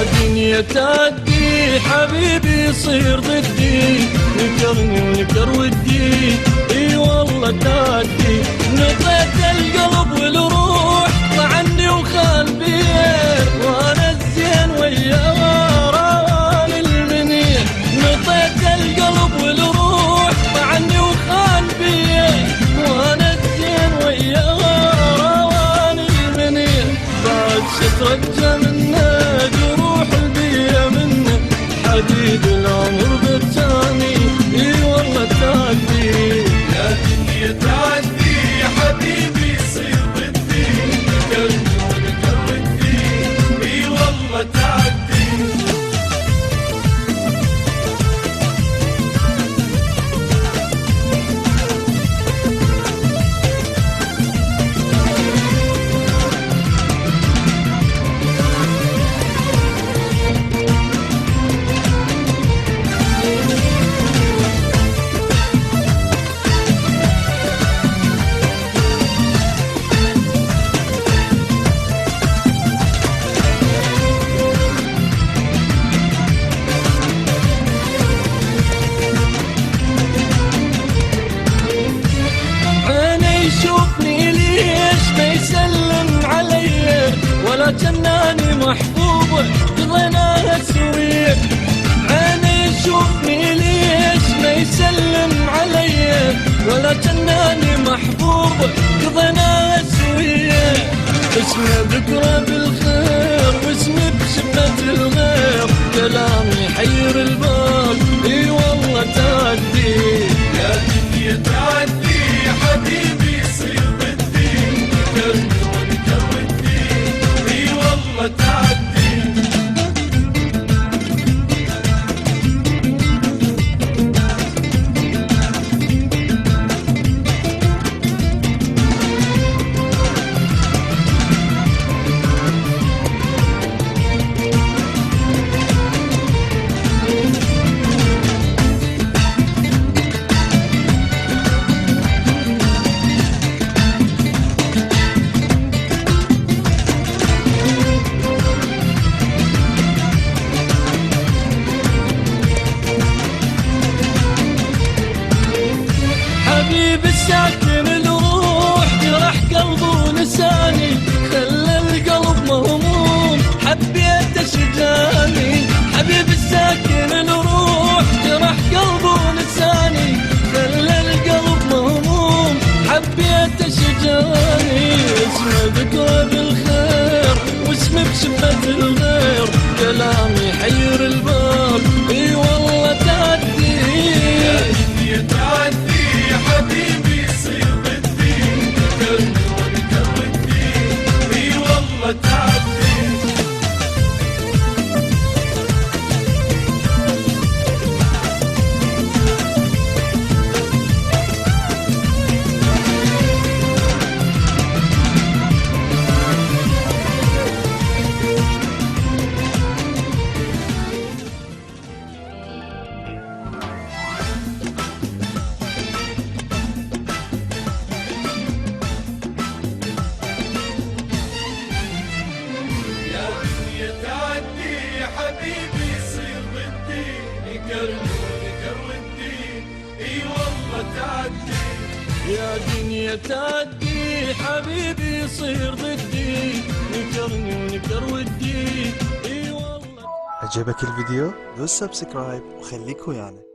يا دنيا تعدي حبيبي يصير ضدي، نكرني ونكر ودي، اي والله تعدي. نطيت القلب والروح طعني وخان بيه، وانا الزين وياه روان المنيه. نطيت القلب والروح طعني وخان بيه، وانا الزين وياه روان المنيه. بعد شترجى منه جروح البيه منه، حديد العمر بالتاني اي والله تعدي. يا دنيا تعدي حبيبي يصير ضدي، نكرني ونكر ودي، اي والله تعدي. يشوفني ليش ما يسلم علي، ولا جناني محبوبة قضيناها سوية. عيني يشوفني ليش ما يسلم علي، ولا جناني محبوبة قضيناها سوية. اسمه ذكرى بالخير واسمه بشبة الغير، كلامي يحير البال اي والله تعدي. يا دنيا تعدي حبيبي يصير ضدي، نكرني ونكر ودي، اي والله تعدي. حبيب الساكن الروح جرح قلبه ونساني، خلى القلب مهموم حبيته شجاني. حبيب الساكن الروح جرح قلبه ونساني، خلى القلب مهموم حبيته شجاني. اسمه ذكرى بالخير واسمه بشبة الغير، كلامي يحير البال اي والله تعدي. يا دنيا تعدي حبيبي يصير ضدي، نكرني ونكر ودي، اي والله تعدي. تعدي حبيبي يصير ضدي، نكرني ونكر ودي، اي والله تعدي. يا دنيا تعدي حبيبي يصير ضدي، نكرني ونكر ودي اي والله. عجبك الفيديو؟ دوس سبسكرايب وخليك ويانا.